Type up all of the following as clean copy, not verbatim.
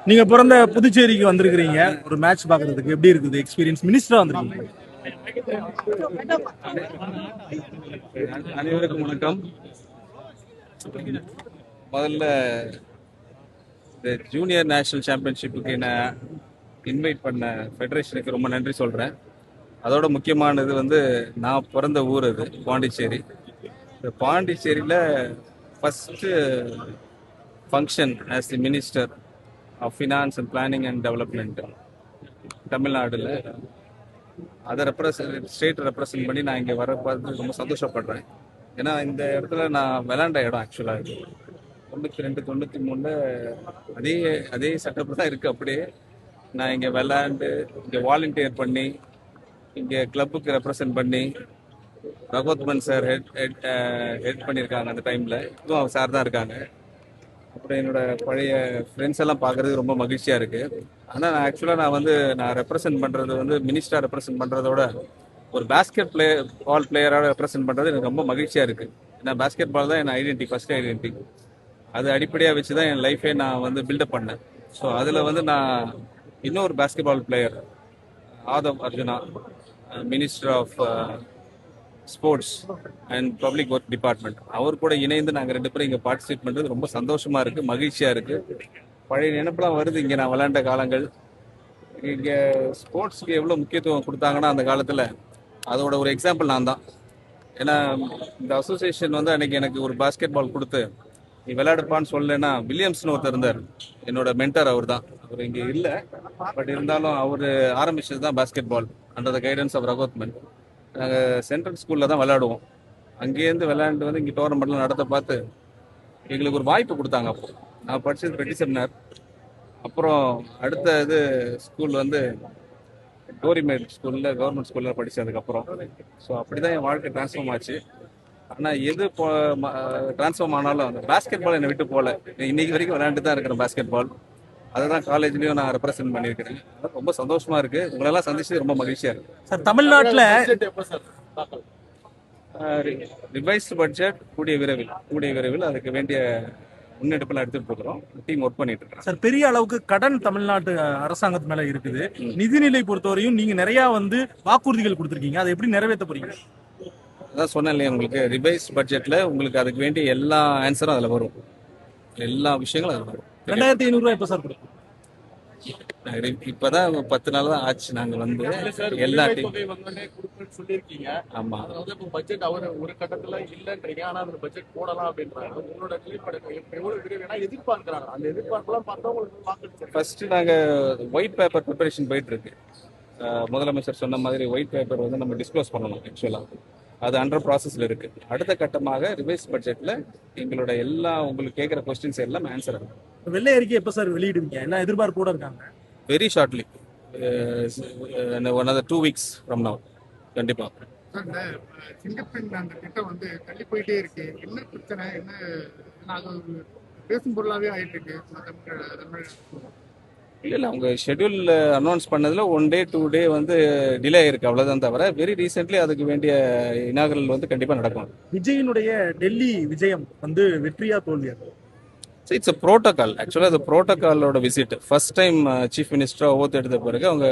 நீங்க பிறந்த புதுச்சேரிக்கு வந்திருக்கிறீங்க, ஒரு மேட்ச் பாக்குறதுக்கு எப்படி இருக்குது எக்ஸ்பீரியன்ஸ்? மினிஸ்டரா வந்திருக்கீங்க. அனைவருக்கும் வணக்கம். முதல்ல இந்த ஜூனியர் நேஷனல் சாம்பியன்ஷிப்புக்கு என்ன இன்வைட் பண்ண ஃபெடரேஷனுக்கு ரொம்ப நன்றி சொல்கிறேன். அதோட முக்கியமானது வந்து நான் பிறந்த ஊர் அது பாண்டிச்சேரி. இந்த பாண்டிச்சேரியில் first function as the minister of finance and planning and development தமிழ்நாடுல அதை ஸ்டேட் ரெப்ரசன்ட் பண்ணி நான் இங்கே வர பார்த்து ரொம்ப சந்தோஷப்படுறேன். ஏன்னா இந்த இடத்துல நான் விளாண்ட இடம் ஆக்சுவலாக இது 92 93 அதே அதே செட்டப் தான் இருக்குது. அப்படியே நான் இங்கே விளாண்டு இங்கே வாலண்டியர் பண்ணி இங்கே கிளப்புக்கு ரெப்ரசன்ட் பண்ணி பகவத்மன் சார் ஹெட் பண்ணியிருக்காங்க அந்த டைமில். இதுவும் அவர் சார் தான் இருக்காங்க. அப்புறம் என்னோட பழைய ஃப்ரெண்ட்ஸ் எல்லாம் பார்க்குறது ரொம்ப மகிழ்ச்சியாக இருக்குது. ஆனால் நான் ரெப்ரசன்ட் பண்ணுறது வந்து மினிஸ்டராக ரெப்ரசன்ட் பண்ணுறதோட ஒரு பாஸ்கெட் பால் பிளேயரோட ரெப்ரசன்ட் பண்ணுறது எனக்கு ரொம்ப மகிழ்ச்சியாக இருக்குது. ஏன்னா பாஸ்கெட் பால் தான் என் ஐடென்டிட்டி, ஃபஸ்ட் ஐடென்டிட்டி. அது அடிப்படையாக வச்சு தான் என் லைஃபே நான் வந்து பில்டப் பண்ணேன். ஸோ அதில் வந்து நான் இன்னொரு basketball player Aadhav Arjuna, minister of sports and public work department, அவர் கூட இணைந்து நாங்கள் 2 பேரும் இங்கே பார்ட்டிசிபேட் பண்ணுறது ரொம்ப சந்தோஷமாக இருக்குது, மகிழ்ச்சியாக இருக்குது. பழைய நினைப்பெல்லாம் வருது. இங்கே நான் விளையாண்ட காலங்கள், இங்கே ஸ்போர்ட்ஸுக்கு எவ்வளோ முக்கியத்துவம் கொடுத்தாங்கன்னா அந்த காலத்தில் அதோட ஒரு எக்ஸாம்பிள் நான் தான். ஏன்னா இந்த அசோசியேஷன் வந்து அன்றைக்கி எனக்கு ஒரு பாஸ்கெட் பால் கொடுத்து நீ விளையாடுப்பான்னு சொல்லலைன்னா, வில்லியம்ஸ்னு ஒருத்தர் இருந்தார், என்னோட மென்டர். அவர் தான், அவர் இங்கே இல்லை, பட் இருந்தாலும் அவர் ஆரம்பிச்சது தான் basketball under the guidance of Ragothaman. நாங்கள் சென்ட்ரல் ஸ்கூலில் தான் விளையாடுவோம். அங்கேருந்து விளையாண்டு வந்து இங்கே டோர்னமெண்ட்லாம் நடத்த பார்த்து எங்களுக்கு ஒரு வாய்ப்பு கொடுத்தாங்க. அப்போ நான் படித்தது பெட்டி செமினார். அப்புறம் அடுத்த இது ஸ்கூல் வந்து கோரிமேட் ஸ்கூலில், கவர்மெண்ட் ஸ்கூலில் படித்ததுக்கப்புறம். ஸோ அப்படி தான் என் வாழ்க்கை ட்ரான்ஸ்ஃபார்ம் ஆச்சு. ஆனால் எது ட்ரான்ஸ்ஃபார்ம் ஆனாலும் அந்த பாஸ்கெட் பால் என்னை விட்டு போகல. இன்னைக்கு வரைக்கும் விளையாண்டு தான் இருக்கிறேன் பாஸ்கெட் பால். அதை தான் காலேஜ்லேயும் நான் ரெப்ரசென்ட் பண்ணியிருக்கிறேன். ரொம்ப சந்தோஷமாக இருக்குது. உங்களெல்லாம் சந்திச்சு ரொம்ப மகிழ்ச்சியாக இருக்குது. சார், தமிழ்நாட்டில் ரிவைஸ்டு பட்ஜெட் கூடிய விரைவில் அதுக்கு வேண்டிய முன்னெடுப்பெல்லாம் எடுத்துட்டு இருக்கிறோம். டீம் ஒர்க் பண்ணிட்டு இருக்கோம். சார், பெரிய அளவுக்கு கடன் தமிழ்நாட்டு அரசாங்கத்து மேல இருக்குது. நிதிநிலை பொறுத்தவரையும் நீங்க நிறைய வந்து வாக்குறுதிகள் கொடுத்துருக்கீங்க, அதை எப்படி நிறைவேற்ற போறீங்க? அதான் சொன்னேன் இல்லையா, உங்களுக்கு ரிவைஸ்ட் பட்ஜெட்ல உங்களுக்கு அதுக்கு வேண்டிய எல்லா ஆன்சரும் அதில் வரும், எல்லா விஷயங்களும் அதில் வரும். 2500 ரூபாய் எப்போ சார் கொடுக்கும்? இப்பதான் 10 நாள் தான் ஆச்சு. நாங்க வந்து எல்லா சொல்லிருக்கீங்க. ஆமா, அதாவது இப்போ பட்ஜெட் அவர் ஒரு கட்டத்துல இல்லன்றீங்க, ஆனா அந்த பட்ஜெட் போடலாம் அப்படின்றாங்க. உங்களோட நிலைப்பாடு எவ்வளவு விரைவில் எதிர்பார்க்கிறாங்க? அந்த எதிர்பார்ப்பெல்லாம் பார்த்தா உங்களுக்கு வாக்கு. ஃபர்ஸ்ட் நாங்க ஒயிட் பேப்பர் ப்ரிப்பரேஷன் போயிட்டு இருக்கு. முதலமைச்சர் சொன்ன மாதிரி ஒயிட் பேப்பர் வந்து நம்ம டிஸ்க்ளோஸ் பண்ணணும். ஆக்சுவலா அது அண்டர் ப்ராசஸ்ல இருக்கு. அடுத்த கட்டமாக ரிவைஸ் பட்ஜெட்ல எங்களோட எல்லா உங்களுக்கு கேட்குற கொஸ்டின்ஸ் எல்லாம் ஆன்சர் ஆகும். வெள்ளை அறிக்கை எப்போ சார் வெளியிடுவீங்க? என்ன எதிர்பார்ப்போட இருக்காங்க? Very shortly, another 2 weeks from now. கண்டிப்பா. அந்த சிங்கப்பெண் அந்த திட்டம் வந்து தள்ளி போயிட்டே இருக்கு. என்ன பிரச்சனை? பேசும் பொருளாவே ஆயிட்டு இருக்கு. இல்லை, அவங்க ஷெட்யூல் அனௌன்ஸ் பண்ணதில் 1 day 2 day வந்து டிலே ஆயிருக்கு, அவ்வளோதான். தவிர வெரி ரீசென்ட்லி அதுக்கு வேண்டிய இனாகரல் வந்து கண்டிப்பாக நடக்கும். விஜயினுடைய டெல்லி விஜயம் வந்து வெற்றியா தோல்வியா? It's a protocol. ஆக்சுவலாக அது ப்ரோட்டோகாலோட விசிட். ஃபர்ஸ்ட் டைம் சீஃப் மினிஸ்டராக ஓத்து எடுத்த பிறகு அவங்க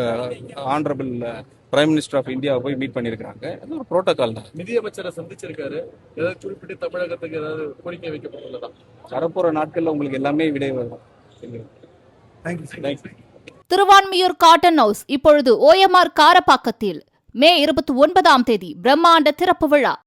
ஆனரபிள் பிரைம் மினிஸ்டர் ஆஃப் இந்தியாவை போய் மீட் பண்ணியிருக்காங்க. அது ஒரு ப்ரோட்டோகால் தான். நிதியமைச்சரை சந்திச்சிருக்காரு. ஏதாவது குறிப்பிட்டு தமிழகத்துக்கு ஏதாவது கோரிக்கை வைக்கப்பட்டுள்ளதா? வரப்போகிற நாட்களில் உங்களுக்கு எல்லாமே விடை வரும். திருவான்மியூர் காட்டன் ஹவுஸ் இப்பொழுது OMR காரப்பாக்கத்தில் மே 29ஆம் தேதி பிரம்மாண்ட திறப்பு விழா.